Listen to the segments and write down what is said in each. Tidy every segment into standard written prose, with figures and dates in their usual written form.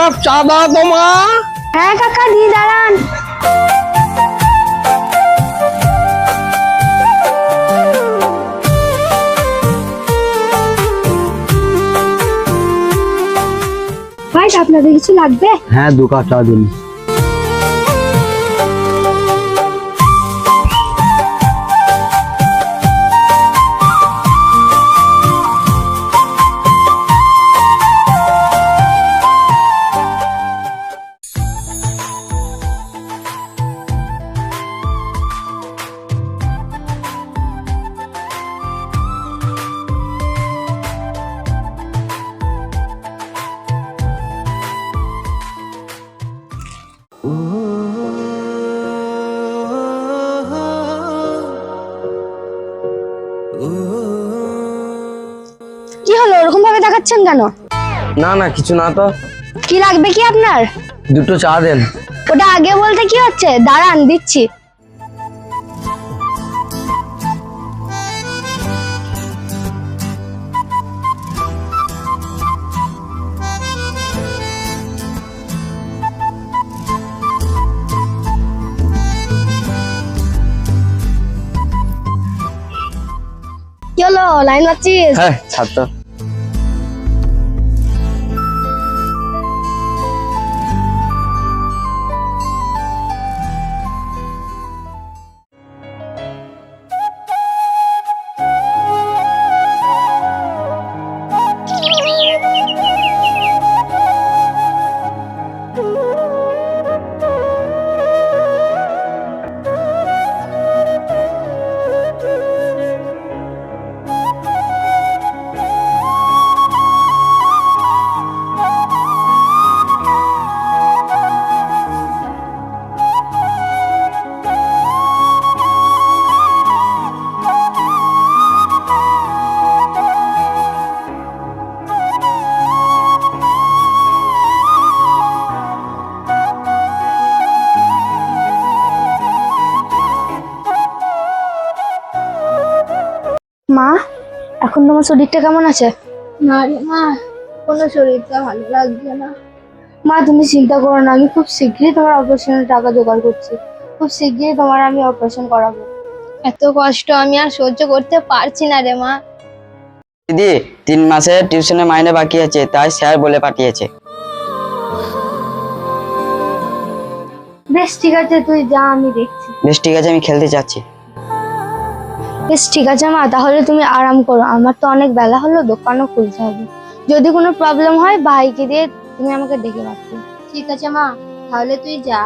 Cup চা দাও তো মা। হ্যাঁ কাকা, দিয়ে দাঁড়ান। ভাই, আপনাদের কিছু লাগবে? হ্যাঁ, 2 কাপ চা দিন। কি হলো, ওরকম ভাবে দেখাচ্ছেন কেন? না না, কিছু না তো। কি লাগবে কি আপনার? 2টো চা দেন। ওটা আগে বলতে কি হচ্ছে, দাঁড়ান দিচ্ছি। কি হলো, লাইন মারছিস? হ্যাঁ, ছাড় তো। মা, এখন তোমার শরীরটা কেমন আছে? না রে মা, কোনো শরীরটা ভালো লাগছে না। মা, তুমি চিন্তা করো না, আমি খুব শীঘ্রই তোমার অপারেশনের টাকা জোগাড় করছি। খুব শীঘ্রই তোমার আমি অপারেশন করাবো। এত কষ্ট আমি আর সহ্য করতে পারছি না রে মা। দিদি, 3 মাসের টিউশনের মাইনে বাকি আছে, তাই স্যার বলে পাঠিয়েছে। বেশ ঠিক আছে, তুই যা, আমি দেখছি। বেশ ঠিক আছে, আমি খেলতে যাচ্ছি। বেশ ঠিক আছে মা, তাহলে তুমি আরাম করো। আমার তো অনেক বেলা হলো, দোকানও খুলতে হবে। যদি কোনো প্রবলেম হয় ভাইকে দিয়ে তুমি আমাকে ডেকে পাঠিও। ঠিক আছে মা, তাহলে তুই যা।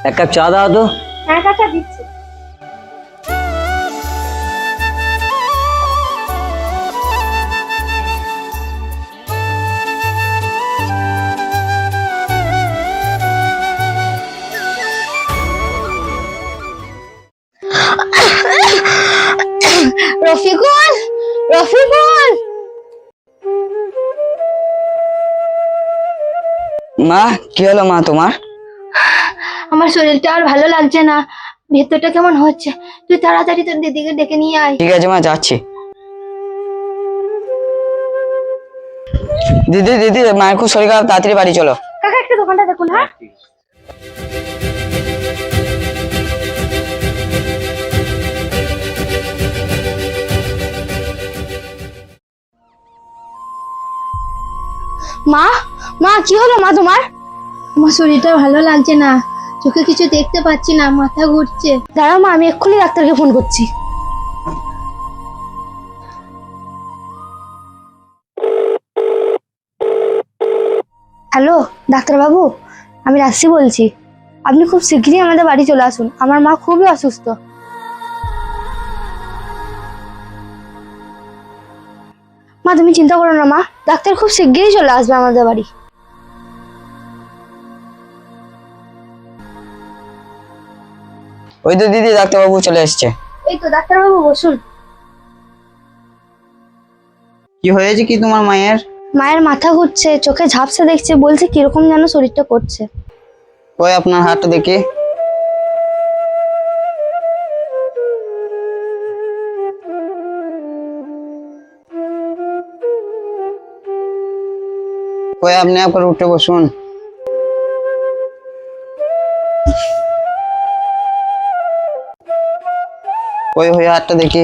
এক কাপ চা দাও তো। হ্যাঁ কাকা, দিচ্ছি। রফিকুল, রফিকুল। মা, কি হলো মা তোমার? আমার শরীরটা আর ভালো লাগছে না, ভেতরটা কেমন হচ্ছে। তুই তাড়াতাড়ি তোর দিদিকে ডেকে নিয়ে আয়। ঠিক আছে মা, যাচ্ছি। দিদি দিদি, মায়ের খুব শরীর খারাপ, তাড়াতাড়ি বাড়ি চলো। কাকা, একটু দোকানটা দেখুন। হ্যাঁ, মা, মা কি হলো মা তোমার? আমার শরীরটা ভালো লাগছে না, চোখে কিছু দেখতে পাচ্ছি না, মাথা ঘুরছে। দাঁড়াও মা, আমি এক্ষুনি ডাক্তারকে ফোন করছি। হ্যালো ডাক্তারবাবু, আমি রাশি বলছি। আপনি খুব শীঘ্রই আমাদের বাড়ি চলে আসুন, আমার মা খুবই অসুস্থ। মা তুমি চিন্তা করো না মা, ডাক্তার খুব শীঘ্রই চলে আসবে আমাদের বাড়ি। ওই তো দিদি, ডাক্তারবাবু চলে এসছে। এই তো ডাক্তারবাবু বসুন। কি হয়েছে কি তোমার মায়ের? মায়ের মাথা ঘুরছে, চোখে ঝাপসা দেখছে, বলছে কিরকম যেন শরীরটা করছে। ওই আপনার হাতটা দেখি। ওই আপনি একবার উঠে বসুন। ওই হয়ে হাতটা দেখি।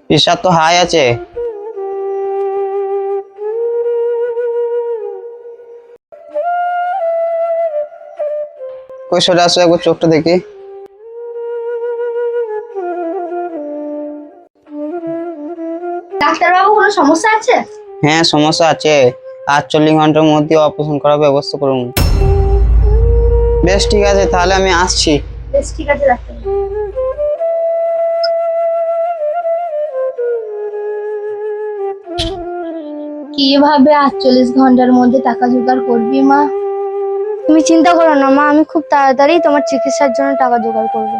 প্রেশার তো হাই আছে। কই সরে আসো, একবার চোখটা দেখি। ডাক্তারবাবু কোনো সমস্যা আছে? হ্যাঁ সমস্যা আছে, 48 ঘন্টার মধ্যে অপারেশন করার ব্যবস্থা করুন। বেশ ঠিক আছে, তাহলে আমি আসছি। বেশ ঠিক আছে ডাক্তার। কিভাবে 48 ঘন্টার মধ্যে টাকা জোগাড় করবি মা? তুমি চিন্তা করো না মা, আমি খুব তাড়াতাড়ি তোমার চিকিৎসার জন্য টাকা জোগাড় করবো।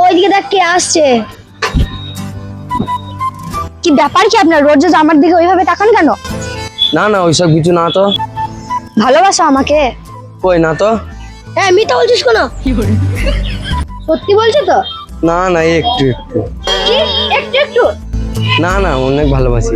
ওইদিকে দেখ কে আসছে। কি ব্যাপার কি আপনার, রোজ রোজ আমার দিকে ওইভাবে তাকান কেন? না না ওইসব কিছু না তো। ভালোবাসো আমাকে? কই না তো। হ্যাঁ মিথ্যা বলছিস কেন? সত্যি বলছো তো? না না এই একটু একটু। কি একটু একটু? না না অনেক ভালোবাসি।